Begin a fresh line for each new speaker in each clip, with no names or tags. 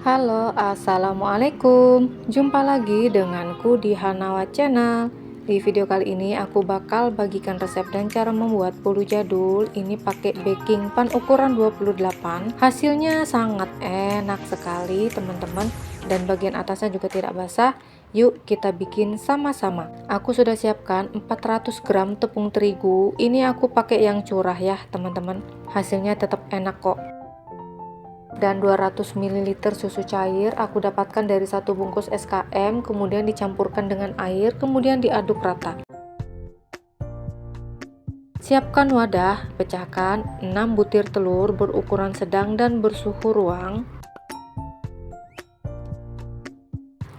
Halo, assalamualaikum. Jumpa lagi denganku di Hanawa Channel. Di video kali ini aku bakal bagikan resep dan cara membuat bolu jadul. Ini pakai baking pan ukuran 28. Hasilnya sangat enak sekali, teman-teman. Dan bagian atasnya juga tidak basah. Yuk kita bikin sama-sama. Aku sudah siapkan 400 gram tepung terigu. Ini aku pakai yang curah ya, teman-teman. Hasilnya tetap enak kok. Dan 200 ml susu cair aku dapatkan dari satu bungkus SKM, kemudian dicampurkan dengan air, kemudian diaduk rata. Siapkan wadah, pecahkan 6 butir telur berukuran sedang dan bersuhu ruang.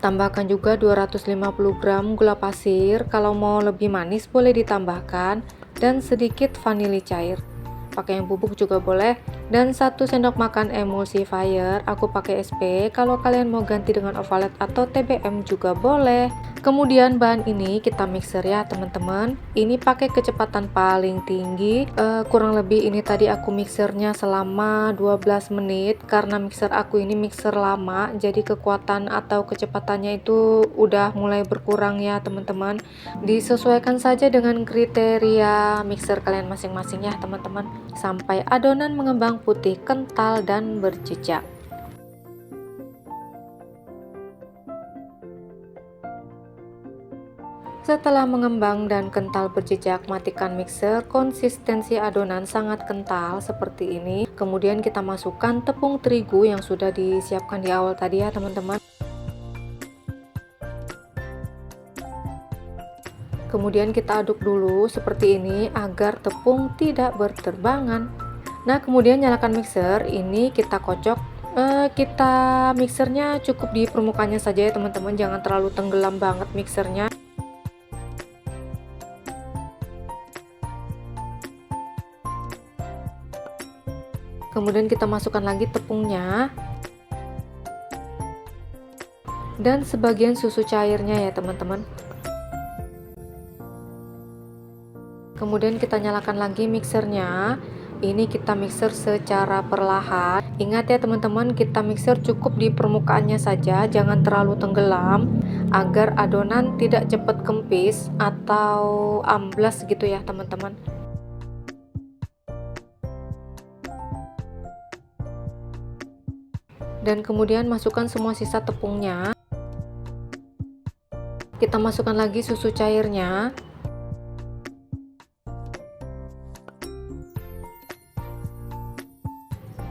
Tambahkan juga 250 gram gula pasir, kalau mau lebih manis boleh ditambahkan, dan sedikit vanili cair. Pakai yang bubuk juga boleh, dan 1 sendok makan emulsifier, aku pakai SP. Kalau kalian mau ganti dengan ovalet atau TBM juga boleh. Kemudian bahan ini kita mixer ya teman-teman. Ini pakai kecepatan paling tinggi, kurang lebih ini tadi aku mixernya selama 12 menit karena mixer aku ini mixer lama, jadi kekuatan atau kecepatannya itu udah mulai berkurang ya teman-teman. Disesuaikan saja dengan kriteria mixer kalian masing-masing ya teman-teman, sampai adonan mengembang putih kental dan berjejak. Setelah mengembang dan kental berjejak, matikan mixer. Konsistensi adonan sangat kental seperti ini. Kemudian kita masukkan tepung terigu yang sudah disiapkan di awal tadi ya teman-teman. Kemudian kita aduk dulu seperti ini agar tepung tidak berterbangan. Nah, kemudian nyalakan mixer. Ini kita kocok. Kita mixernya cukup di permukaannya saja ya teman-teman, jangan terlalu tenggelam banget mixernya. Kemudian kita masukkan lagi tepungnya dan sebagian susu cairnya ya teman-teman. Kemudian kita nyalakan lagi mixernya. Ini kita mixer secara perlahan. Ingat ya teman-teman, kita mixer cukup di permukaannya saja, jangan terlalu tenggelam agar adonan tidak cepat kempis atau amblas gitu ya teman-teman. Dan kemudian masukkan semua sisa tepungnya. Kita masukkan lagi susu cairnya.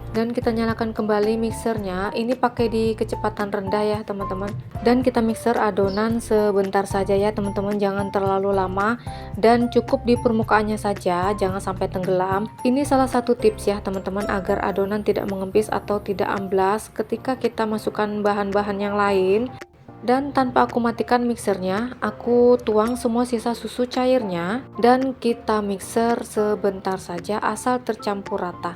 Dan kita nyalakan kembali mixernya. Ini pakai di kecepatan rendah ya teman-teman. Dan kita mixer adonan sebentar saja ya teman-teman, jangan terlalu lama dan cukup di permukaannya saja, jangan sampai tenggelam. Ini salah satu tips ya teman-teman agar adonan tidak mengempis atau tidak amblas ketika kita masukkan bahan-bahan yang lain. Dan tanpa aku matikan mixernya, aku tuang semua sisa susu cairnya dan kita mixer sebentar saja asal tercampur rata.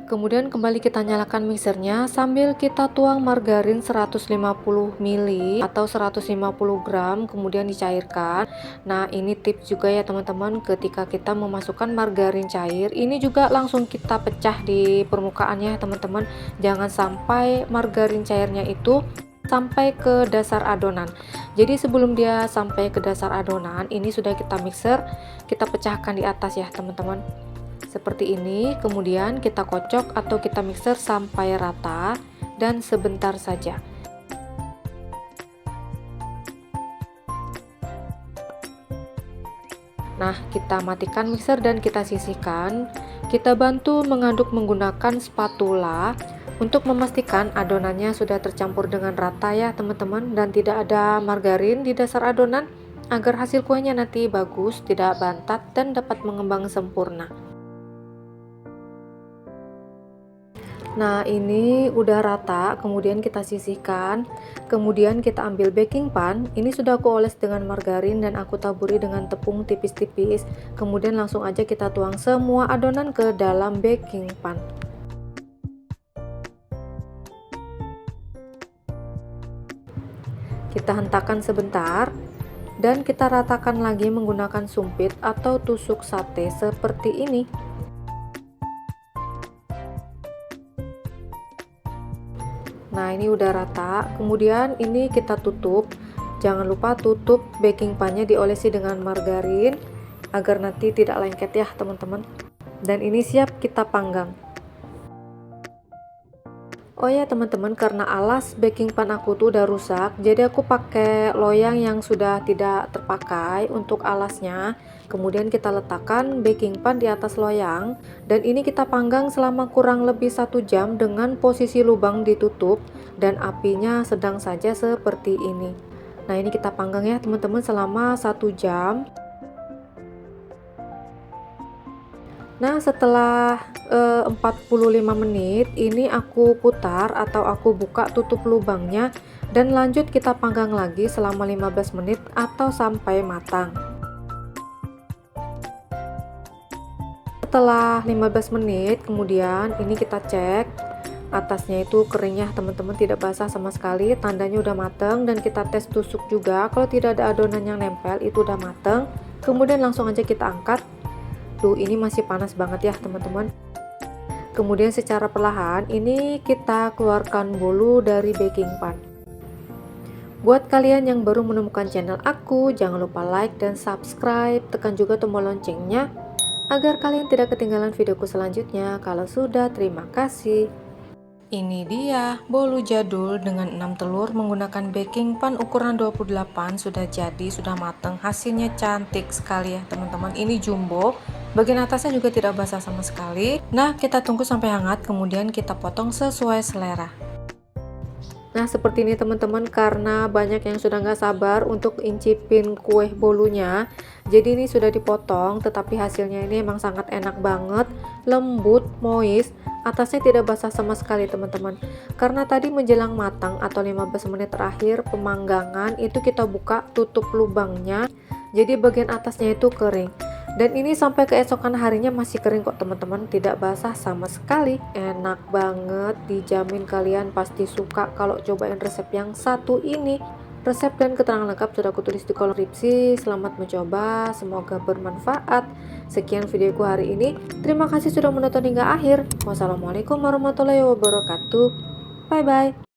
Kemudian kembali kita nyalakan mixernya sambil kita tuang margarin 150 ml atau 150 gram, kemudian dicairkan. Nah, ini tips juga ya teman-teman, ketika kita memasukkan margarin cair, ini juga langsung kita pecah di permukaannya teman-teman. Jangan sampai margarin cairnya itu sampai ke dasar adonan. Jadi sebelum dia sampai ke dasar adonan, ini sudah kita mixer, kita pecahkan di atas ya teman-teman. Seperti ini, kemudian kita kocok atau kita mixer sampai rata dan sebentar saja. Nah, kita matikan mixer dan kita sisihkan. Kita bantu mengaduk menggunakan spatula untuk memastikan adonannya sudah tercampur dengan rata ya teman-teman, dan tidak ada margarin di dasar adonan agar hasil kuenya nanti bagus, tidak bantat dan dapat mengembang sempurna. Nah, ini udah rata, kemudian kita sisihkan. Kemudian kita ambil baking pan. Ini sudah aku oles dengan margarin dan aku taburi dengan tepung tipis-tipis. Kemudian langsung aja kita tuang semua adonan ke dalam baking pan. Kita hentakan sebentar. dan kita ratakan lagi menggunakan sumpit atau tusuk sate seperti ini. Nah, ini udah rata. Kemudian ini kita tutup. Jangan lupa tutup baking pan-nya diolesi dengan margarin agar nanti tidak lengket ya teman-teman. Dan ini siap kita panggang. Oh ya teman-teman, karena alas baking pan aku tuh udah rusak, jadi aku pakai loyang yang sudah tidak terpakai untuk alasnya. Kemudian kita letakkan baking pan di atas loyang, dan ini kita panggang selama kurang lebih 1 jam dengan posisi lubang ditutup dan apinya sedang saja seperti ini. Nah, ini kita panggang ya teman-teman selama 1 jam. Nah, setelah 45 menit ini aku putar atau aku buka tutup lubangnya dan lanjut kita panggang lagi selama 15 menit atau sampai matang. Setelah 15 menit kemudian ini kita cek atasnya itu keringnya teman-teman, tidak basah sama sekali, tandanya udah mateng. Dan kita tes tusuk juga, kalau tidak ada adonan yang nempel itu udah mateng. Kemudian langsung aja kita angkat. Tuh, ini masih panas banget ya teman-teman. Kemudian secara perlahan ini kita keluarkan bolu dari baking pan. Buat kalian yang baru menemukan channel aku, jangan lupa like dan subscribe, tekan juga tombol loncengnya agar kalian tidak ketinggalan videoku selanjutnya. Kalau sudah, terima kasih. Ini dia bolu jadul dengan 6 telur menggunakan baking pan ukuran 28, sudah jadi, sudah matang. Hasilnya cantik sekali ya teman-teman. Ini jumbo, bagian atasnya juga tidak basah sama sekali. Nah, kita tunggu sampai hangat, kemudian kita potong sesuai selera. Nah, seperti ini teman-teman, karena banyak yang sudah nggak sabar untuk incipin kue bolunya, jadi ini sudah dipotong, tetapi hasilnya ini emang sangat enak banget, lembut, moist, atasnya tidak basah sama sekali teman-teman. Karena tadi menjelang matang atau 15 menit terakhir pemanggangan itu kita buka tutup lubangnya, jadi bagian atasnya itu kering. Dan ini sampai keesokan harinya masih kering kok teman-teman, tidak basah sama sekali. Enak banget, dijamin kalian pasti suka kalau cobain resep yang satu ini. Resep dan keterangan lengkap sudah aku tulis di kolom deskripsi. Selamat mencoba, semoga bermanfaat. Sekian videoku hari ini, terima kasih sudah menonton hingga akhir. Wassalamualaikum warahmatullahi wabarakatuh. Bye bye.